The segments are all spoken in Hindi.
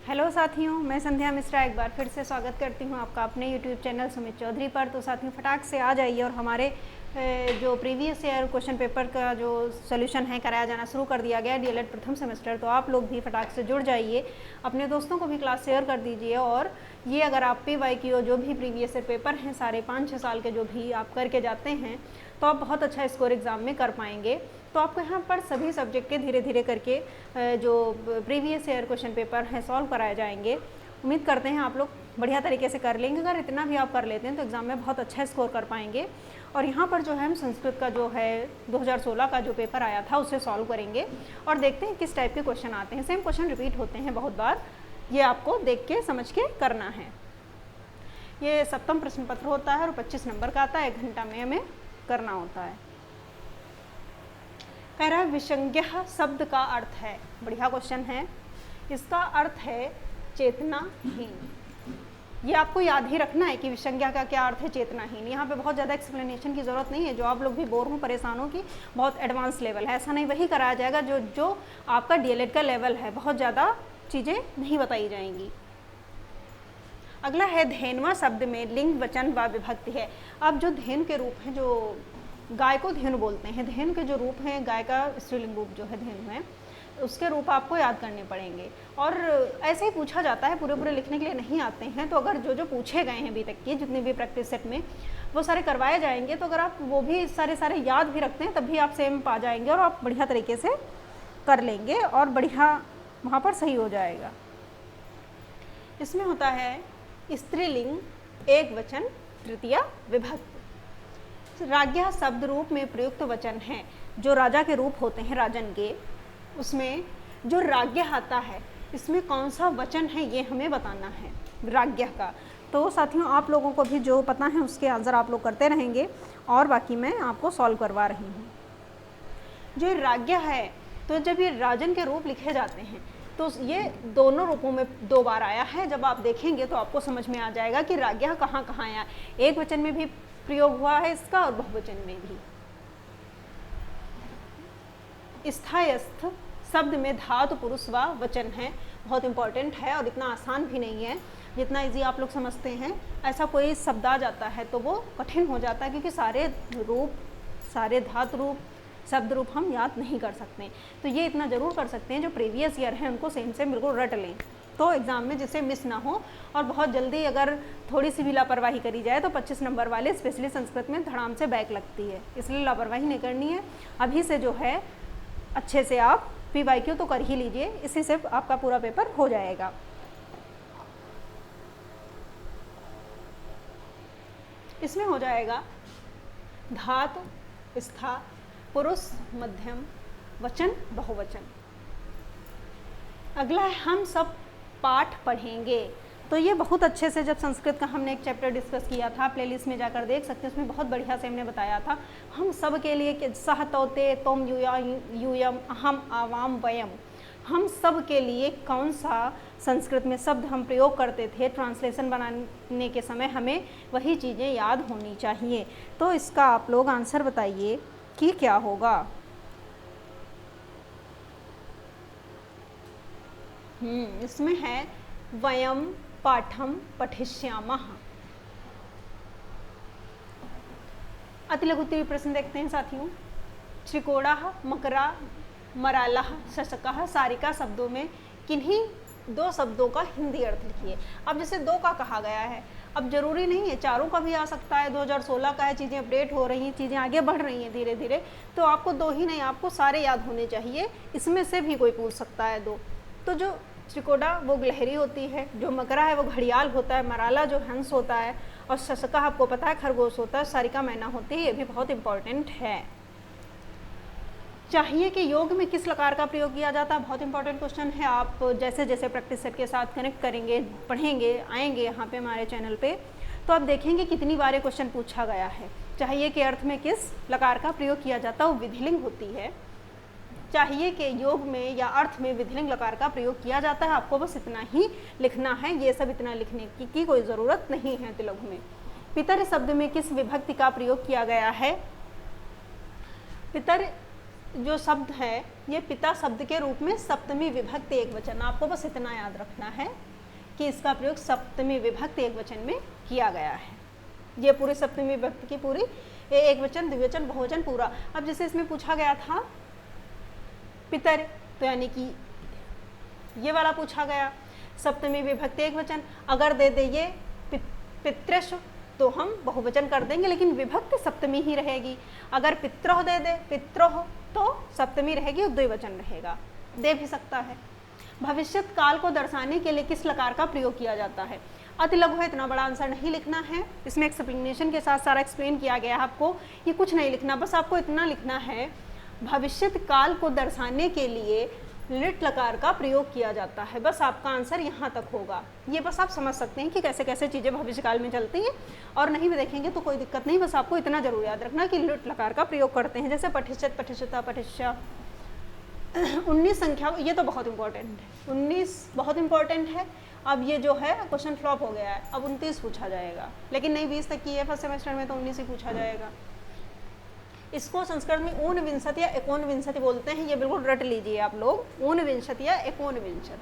हेलो साथियों, मैं संध्या मिश्रा एक बार फिर से स्वागत करती हूं आपका अपने यूट्यूब चैनल सुमित चौधरी पर। तो साथियों, फटाक से आ जाइए और हमारे जो प्रीवियस ईयर क्वेश्चन पेपर का जो सोल्यूशन है कराया जाना शुरू कर दिया गया डीएलएड प्रथम सेमेस्टर। तो आप लोग भी फटाक से जुड़ जाइए, अपने दोस्तों को भी क्लास शेयर कर दीजिए। और ये अगर आप PYQ जो भी प्रीवियस ईयर पेपर हैं सारे 5-6 साल के जो भी आप करके जाते हैं तो आप बहुत अच्छा स्कोर एग्ज़ाम में कर पाएंगे। तो आपको यहाँ पर सभी सब्जेक्ट के धीरे धीरे करके जो प्रीवियस ईयर क्वेश्चन पेपर हैं सॉल्व कराए जाएंगे। उम्मीद करते हैं आप लोग बढ़िया तरीके से कर लेंगे। अगर इतना भी आप कर लेते हैं तो एग्ज़ाम में बहुत अच्छा स्कोर कर पाएंगे। और यहाँ पर जो है हम संस्कृत का जो है 2016 का जो पेपर आया था उसे सॉल्व करेंगे और देखते हैं किस टाइप के क्वेश्चन आते हैं। सेम क्वेश्चन रिपीट होते हैं बहुत बार, ये आपको देख के समझ के करना है। ये 7वां प्रश्न पत्र होता है और 25 नंबर का आता है, 1 घंटा में हमें करना होता है। कह रहा है विसंज्ञः शब्द का अर्थ है, बढ़िया क्वेश्चन है। इसका अर्थ है चेतनाहीन। ये आपको याद ही रखना है कि विसंज्ञा का क्या अर्थ है, चेतनाहीन। यहाँ पे बहुत ज़्यादा एक्सप्लेनेशन की ज़रूरत नहीं है। जो आप लोग भी बोर हो परेशान हो कि बहुत एडवांस लेवल है, ऐसा नहीं, वही कराया जाएगा जो आपका डीएलएड का लेवल है। बहुत ज़्यादा चीज़ें नहीं बताई जाएंगी। अगला है धेनुवा शब्द में लिंग वचन व विभक्ति है। अब जो धेनु के रूप हैं, जो गाय को धेनु बोलते हैं, धेनु के जो रूप हैं, गाय का स्त्रीलिंग रूप जो है धेनु है, उसके रूप आपको याद करने पड़ेंगे। और ऐसे ही पूछा जाता है, पूरे लिखने के लिए नहीं आते हैं। तो अगर जो पूछे गए हैं अभी तक के जितने भी प्रैक्टिस सेट में वो सारे करवाए जाएंगे, तो अगर आप वो भी सारे याद भी रखते हैं तब भी आप सेम पा जाएंगे और आप बढ़िया तरीके से कर लेंगे और बढ़िया वहाँ पर सही हो जाएगा। इसमें होता है स्त्रीलिंग एक वचन तृतीया विभक्ति। राज्ञः शब्द रूप में प्रयुक्त वचन है, जो राजा के रूप होते हैं, राजन के, उसमें जो राज्ञः आता है इसमें कौन सा वचन है ये हमें बताना है राज्ञः का। तो साथियों, आप लोगों को भी जो पता है उसके आंसर आप लोग करते रहेंगे और बाकी मैं आपको सॉल्व करवा रही हूँ। जो राज्ञः है, तो जब ये राजन के रूप लिखे जाते हैं तो ये दोनों रूपों में 2 बार आया है। जब आप देखेंगे तो आपको समझ में आ जाएगा कि राज्ञः कहाँ कहाँ आया। एक वचन में भी प्रयोग हुआ है इसका और बहुवचन में भी। स्थायस्थ शब्द में धातु पुरुष व वचन है, बहुत इंपॉर्टेंट है और इतना आसान भी नहीं है जितना इजी आप लोग समझते हैं। ऐसा कोई शब्द आ जाता है तो वो कठिन हो जाता है, क्योंकि सारे रूप, सारे धातु रूप, शब्द रूप हम याद नहीं कर सकते। तो ये इतना जरूर कर सकते हैं, जो प्रीवियस ईयर है उनको सेम से बिल्कुल रट लें तो एग्ज़ाम में जिससे मिस ना हो। और बहुत जल्दी अगर थोड़ी सी भी लापरवाही करी जाए तो 25 नंबर वाले स्पेशली संस्कृत में धड़ाम से बैक लगती है, इसलिए लापरवाही नहीं करनी है। अभी से जो है अच्छे से आप PYQ तो कर ही लीजिए, इसी से आपका पूरा पेपर हो जाएगा। इसमें हो जाएगा धातु स्था पुरुष मध्यम वचन बहुवचन। अगला है हम सब पाठ पढ़ेंगे। तो ये बहुत अच्छे से, जब संस्कृत का हमने एक चैप्टर डिस्कस किया था, प्लेलिस्ट में जाकर देख सकते हैं, उसमें बहुत बढ़िया से हमने बताया था हम सब के लिए कि सह तोते तुम यूयम अहम आवाम वयम। हम सब के लिए कौन सा संस्कृत में शब्द हम प्रयोग करते थे, ट्रांसलेशन बनाने के समय हमें वही चीज़ें याद होनी चाहिए। तो इसका आप लोग आंसर बताइए कि क्या होगा। इसमें है वयम पाठम पठिष्यामः। अति लघु उत्तरीय प्रश्न देखते हैं साथियों। त्रिकोणाः मकरा मरालः शशकः सारिका शब्दों में किन्हीं 2 शब्दों का हिंदी अर्थ लिखिए। अब जैसे 2 का कहा गया है, अब जरूरी नहीं है चारों का भी आ सकता है। 2016 का है, चीज़ें अपडेट हो रही हैं, चीज़ें आगे बढ़ रही हैं धीरे धीरे, तो आपको 2 ही नहीं, आपको सारे याद होने चाहिए। इसमें से भी कोई पूछ सकता है 2। तो जो त्रिकोड़ा वो गिलहरी होती है, जो मकरा है वो घड़ियाल होता है, मराला जो हंस होता है, और शशका आपको पता है खरगोश होता है, सारिका मैना होती है। ये भी बहुत इंपॉर्टेंट है। चाहिए कि योग में किस लकार का प्रयोग किया जाता है, बहुत इंपॉर्टेंट क्वेश्चन है। आप जैसे जैसे प्रैक्टिस सेट के साथ कनेक्ट करेंगे, पढ़ेंगे, आएंगे यहाँ पे हमारे चैनल पे, तो आप देखेंगे कितनी बार ये क्वेश्चन पूछा गया है। चाहिए कि अर्थ में किस लकार का प्रयोग किया जाता है, वो विधिलिंग होती है। चाहिए कि योग में या अर्थ में विधिलिंग लकार का प्रयोग किया जाता है। आपको बस इतना ही लिखना है, ये सब इतना लिखने की कोई ज़रूरत नहीं है तिलघु में। पितर शब्द में किस विभक्ति का प्रयोग किया गया है। पितर जो शब्द है ये पिता शब्द के रूप में सप्तमी विभक्ति एकवचन, आपको बस इतना याद रखना है कि इसका प्रयोग सप्तमी विभक्ति एकवचन में किया गया है। ये पूरी सप्तमी विभक्ति की पूरी एकवचन, द्विवचन, बहुवचन पूरा। अब जैसे इसमें पूछा गया था पितर, तो यानी कि ये वाला पूछा गया सप्तमी विभक्ति एकवचन। अगर दे दे ये पितृश तो हम बहुवचन कर देंगे, लेकिन विभक्ति सप्तमी ही रहेगी। अगर पित्रोह दे दे, पित्रोह, तो सप्तमी रहेगी और द्विवचन रहेगा, दे भी सकता है। भविष्यत काल को दर्शाने के लिए किस लकार का प्रयोग किया जाता है? अति लघु है, इतना बड़ा आंसर नहीं लिखना है, इसमें एक्सप्लेनेशन के साथ सारा एक्सप्लेन किया गया है आपको। ये कुछ नहीं लिखना, बस आपको इतना लिखना है भविष्यत काल को दर्शाने के लिए लिट लकार का प्रयोग किया जाता है। बस आपका आंसर यहाँ तक होगा। ये बस आप समझ सकते हैं कि कैसे कैसे चीज़ें भविष्य काल में चलती हैं, और नहीं भी देखेंगे तो कोई दिक्कत नहीं, बस आपको इतना जरूर याद रखना कि लिट लकार का प्रयोग करते हैं। जैसे पठिष्यत, पठिष्यता, पठिष्या। 19 संख्या, ये तो बहुत इंपॉर्टेंट है, 19 बहुत इंपॉर्टेंट है। अब ये जो है क्वेश्चन फ्लॉप हो गया है, अब 29 पूछा जाएगा, लेकिन नहीं 20 तक की है फर्स्ट सेमेस्टर में, तो 19 ही पूछा जाएगा। इसको संस्कृत में ऊनविंशत या एकोनविंशति बोलते हैं, ये बिल्कुल रट लीजिए आप लोग, ऊनविंशति या एकोनविंशति।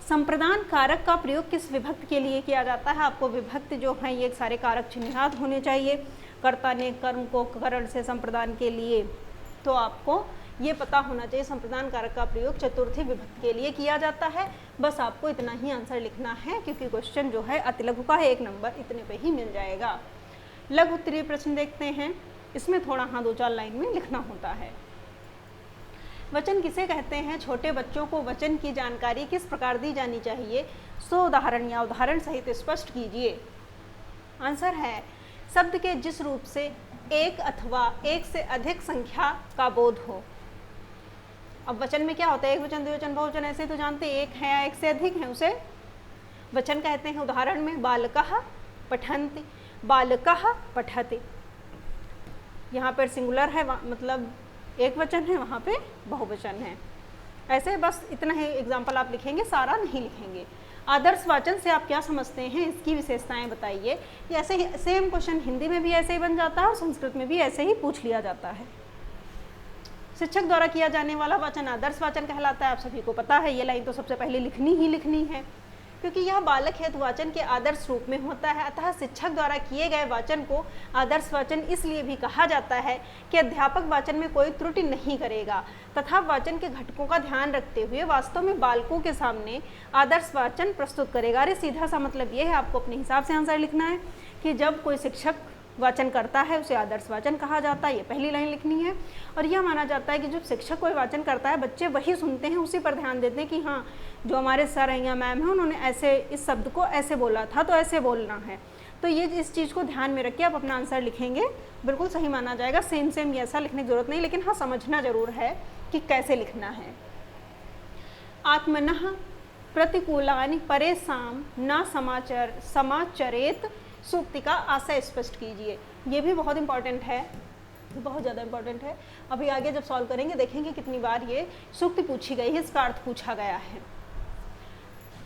संप्रदान कारक का प्रयोग किस विभक्ति के लिए किया जाता है? आपको विभक्ति जो है ये सारे कारक चिन्हांकित होने चाहिए। कर्ता ने कर्म को करण से संप्रदान के लिए, तो आपको ये पता होना चाहिए संप्रदान कारक का प्रयोग चतुर्थी विभक्ति के लिए किया जाता है। बस आपको इतना ही आंसर लिखना है, क्योंकि क्वेश्चन जो है अति लघु का है, 1 नंबर इतने पे ही मिल जाएगा। लघु उत्तरीय प्रश्न देखते हैं, इसमें थोड़ा हाँ 2-4 लाइन में लिखना होता है। वचन किसे कहते हैं? छोटे बच्चों को वचन की जानकारी किस प्रकार दी जानी चाहिए? सो उदाहरण या उदाहरण सहित स्पष्ट कीजिए। आंसर है शब्द के जिस रूप से एक अथवा एक से अधिक संख्या का बोध हो। अब वचन में क्या होता है? एक वचन, द्विवचन, बहुवचन, ऐसे तो जानते हैं, एक है या एक से अधिक है उसे वचन कहते हैं। उदाहरण में बालकः पठन्ति, बालकः पठति, यहाँ पर सिंगुलर है मतलब एक वचन है, वहाँ पे बहुवचन है। ऐसे बस इतना ही एग्जाम्पल आप लिखेंगे, सारा नहीं लिखेंगे। आदर्श वाचन से आप क्या समझते हैं, इसकी विशेषताएं बताइए। ये ऐसे ही सेम क्वेश्चन हिंदी में भी ऐसे ही बन जाता है और संस्कृत में भी ऐसे ही पूछ लिया जाता है। शिक्षक द्वारा किया जाने वाला वाचन आदर्श वाचन कहलाता है, आप सभी को पता है। ये लाइन तो सबसे पहले लिखनी ही लिखनी है, क्योंकि यह बालक हेतु वाचन के आदर्श रूप में होता है। अतः शिक्षक द्वारा किए गए वाचन को आदर्श वाचन इसलिए भी कहा जाता है कि अध्यापक वाचन में कोई त्रुटि नहीं करेगा तथा वाचन के घटकों का ध्यान रखते हुए वास्तव में बालकों के सामने आदर्श वाचन प्रस्तुत करेगा। अरे सीधा सा मतलब ये है, आपको अपने हिसाब से आंसर लिखना है कि जब कोई शिक्षक वाचन करता है उसे आदर्श वाचन कहा जाता है। ये पहली लाइन लिखनी है। और यह माना जाता है कि जब शिक्षक कोई वाचन करता है बच्चे वही सुनते हैं, उसी पर ध्यान देते हैं कि हाँ जो हमारे सर हैं या मैम हैं उन्होंने ऐसे इस शब्द को ऐसे बोला था तो ऐसे बोलना है। तो ये इस चीज़ को ध्यान में रख के आप अपना आंसर लिखेंगे, बिल्कुल सही माना जाएगा। सेम ऐसा लिखने की जरूरत नहीं, लेकिन हाँ समझना जरूर है कि कैसे लिखना है। आत्मनः प्रतिकूलानि परेशान न समाचरेत सूक्ति का आशय स्पष्ट कीजिए। ये भी बहुत इंपॉर्टेंट है, बहुत ज़्यादा इंपॉर्टेंट है। अभी आगे जब सॉल्व करेंगे देखेंगे कितनी बार ये सूक्ति पूछी गई है, इसका अर्थ पूछा गया है।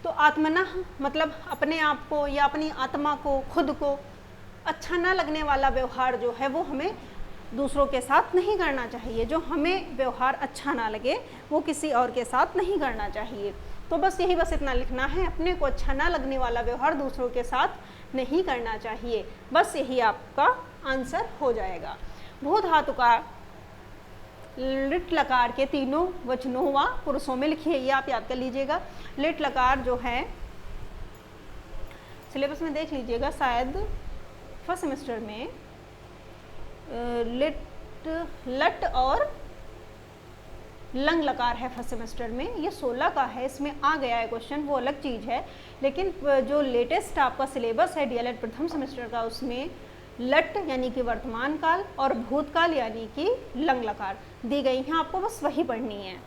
तो आत्मनः मतलब अपने आप को या अपनी आत्मा को, खुद को अच्छा ना लगने वाला व्यवहार जो है वो हमें दूसरों के साथ नहीं करना चाहिए। जो हमें व्यवहार अच्छा ना लगे वो किसी और के साथ नहीं करना चाहिए। तो बस इतना लिखना है, अपने को अच्छा ना लगने वाला व्यवहार दूसरों के साथ नहीं करना चाहिए। बस यही आपका आंसर हो जाएगा। भू धातु का लिट लकार के तीनों वचनों व पुरुषों में लिखिए, ये आप याद कर लीजिएगा। लिट लकार जो है सिलेबस में देख लीजिएगा, शायद फर्स्ट सेमेस्टर में लट और लंग लकार है फर्स्ट सेमेस्टर में, ये 16 का है, इसमें आ गया है क्वेश्चन, वो अलग चीज़ है। लेकिन जो लेटेस्ट आपका सिलेबस है डीएलएड प्रथम सेमेस्टर का, उसमें लट यानी कि वर्तमान काल और भूतकाल यानी कि लंग लकार दी गई हैं, आपको बस वही पढ़नी है।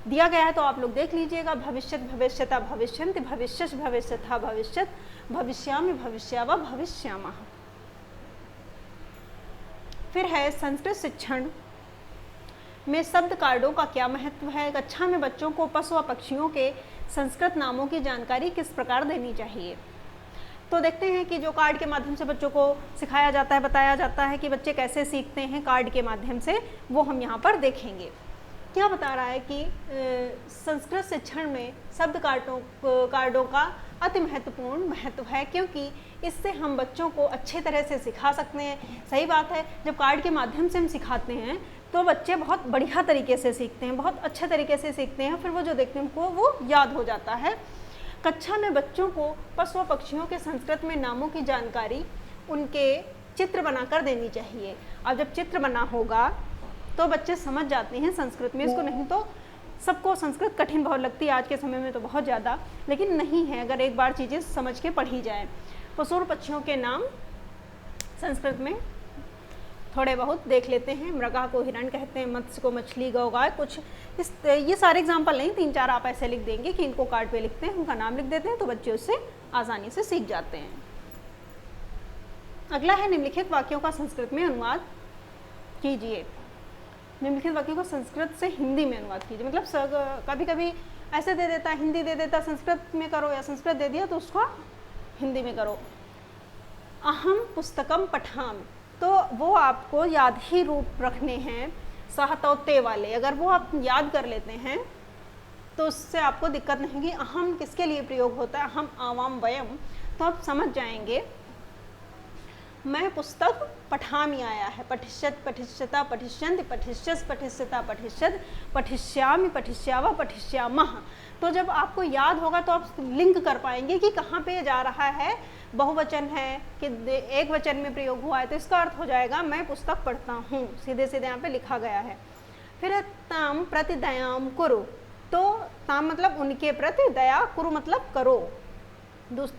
दिया गया है तो आप लोग देख लीजिएगा। भविष्यत भविष्यता भविष्यन्ति, भविष्यस् भविष्यथा भविष्यत, भविष्यामि भविष्यावा भविष्यामः। फिर है संस्कृत शिक्षण में शब्द कार्डों का क्या महत्व है। कक्षा में बच्चों को पशु व पक्षियों के संस्कृत नामों की जानकारी किस प्रकार देनी चाहिए। तो देखते हैं कि जो कार्ड के माध्यम से बच्चों को सिखाया जाता है, बताया जाता है कि बच्चे कैसे सीखते हैं कार्ड के माध्यम से, वो हम यहाँ पर देखेंगे। क्या बता रहा है कि संस्कृत शिक्षण में शब्द कार्डों का अति महत्वपूर्ण महत्व है, क्योंकि इससे हम बच्चों को अच्छे तरह से सिखा सकते हैं। सही बात है, जब कार्ड के माध्यम से हम सिखाते हैं तो बच्चे बहुत बढ़िया तरीके से सीखते हैं, बहुत अच्छे तरीके से सीखते हैं, फिर वो जो देखते हैं उनको वो याद हो जाता है। कक्षा में बच्चों को पशु पक्षियों के संस्कृत में नामों की जानकारी उनके चित्र बनाकर देनी चाहिए। अब जब चित्र बना होगा तो बच्चे समझ जाते हैं संस्कृत में इसको, नहीं तो सबको संस्कृत कठिन बहुत लगती है आज के समय में तो बहुत ज़्यादा, लेकिन नहीं है अगर एक बार चीज़ें समझ के पढ़ी जाए। पशु और पक्षियों के नाम संस्कृत में थोड़े बहुत देख लेते हैं। मृगा को हिरण कहते हैं, मत्स्य को मछली, गौ गाय, कुछ ये सारे एग्जाम्पल नहीं, 3-4 आप ऐसे लिख देंगे कि इनको कार्ड पे लिखते हैं, उनका नाम लिख देते हैं, तो बच्चे उससे आसानी से सीख जाते हैं। अगला है निम्नलिखित वाक्यों का संस्कृत में अनुवाद कीजिए। निम्नलिखित वाक्यों को संस्कृत से हिंदी में अनुवाद कीजिए। मतलब कभी कभी ऐसे दे देता, हिंदी दे देता, संस्कृत में करो, या संस्कृत दे दिया तो उसका हिंदी में करो। अहम पुस्तकम पठाम, तो वो आपको याद ही रूप रखने हैं सहतौते वाले। अगर वो आप याद कर लेते हैं तो उससे आपको दिक्कत नहीं होगी। अहम किसके लिए प्रयोग होता है, अहम आवाम वयम, तो आप समझ जाएंगे। मैं पुस्तक पठामी आया है, पठिष्यत पठिष्यता पठिष्यन्ति पठिष्यस पठिष्यता पठिष्यत पठिष्यामि पठिष्यावा पठिष्यामः। तो जब आपको याद होगा तो आप लिंक कर पाएंगे कि कहाँ पे जा रहा है, बहुवचन है कि एक वचन में प्रयोग हुआ है, तो इसका अर्थ हो जाएगा मैं पुस्तक पढ़ता हूँ, सीधे सीधे यहाँ पे लिखा गया है। फिर है ताम प्रति दयाम कुरु, तो ताम मतलब उनके प्रति, दया, कुरु मतलब करो।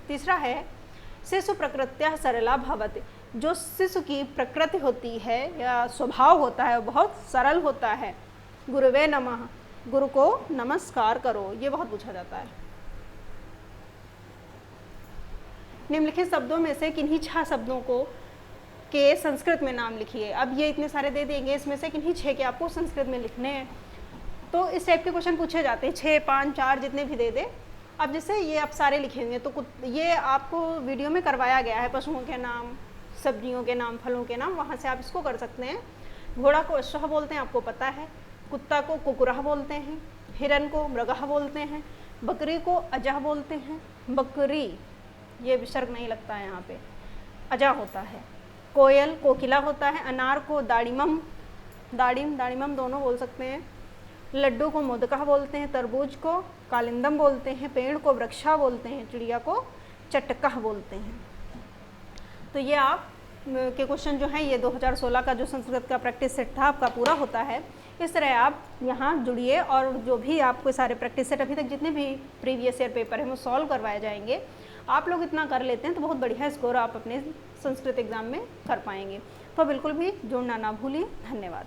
तीसरा है शिशु प्रकृत्या सरला भवति, जो शिशु की प्रकृति होती है या स्वभाव होता है वो बहुत सरल होता है। गुरुवे नमः, गुरु को नमस्कार करो, ये बहुत पूछा जाता है। निम्नलिखित शब्दों में से किन्हीं 6 शब्दों को के संस्कृत में नाम लिखिए। अब ये इतने सारे दे देंगे, इसमें से किन्हीं 6 के आपको संस्कृत में लिखने हैं। तो इस टाइप के क्वेश्चन पूछे जाते हैं, 6, 5, 4 जितने भी दे दे। अब जैसे ये आप सारे लिखेंगे तो ये आपको वीडियो में करवाया गया है, पशुओं के नाम, सब्जियों के नाम, फलों के नाम, वहाँ से आप इसको कर सकते हैं। घोड़ा को अश्वः बोलते हैं, आपको पता है। कुत्ता को कुकुरः बोलते हैं, हिरन को मृगः बोलते हैं, बकरी को अजः बोलते हैं। बकरी, ये विसर्ग नहीं लगता है यहाँ पे, अजा होता है। कोयल कोकिला होता है। अनार को दाड़िमम, दाड़िमम दोनों बोल सकते हैं। लड्डू को मोदकः बोलते हैं, तरबूज को कालिंदम बोलते हैं, पेड़ को वृक्षा बोलते हैं, चिड़िया को चटकः बोलते हैं। तो ये आप के क्वेश्चन जो हैं ये 2016 का जो संस्कृत का प्रैक्टिस सेट था आपका पूरा होता है। इस तरह आप यहाँ जुड़िए और जो भी आपको सारे प्रैक्टिस सेट अभी तक जितने भी प्रीवियस ईयर पेपर हैं वो सॉल्व करवाए जाएंगे। आप लोग इतना कर लेते हैं तो बहुत बढ़िया स्कोर आप अपने संस्कृत एग्ज़ाम में कर पाएंगे। तो बिल्कुल भी जुड़ना ना भूलिए। धन्यवाद।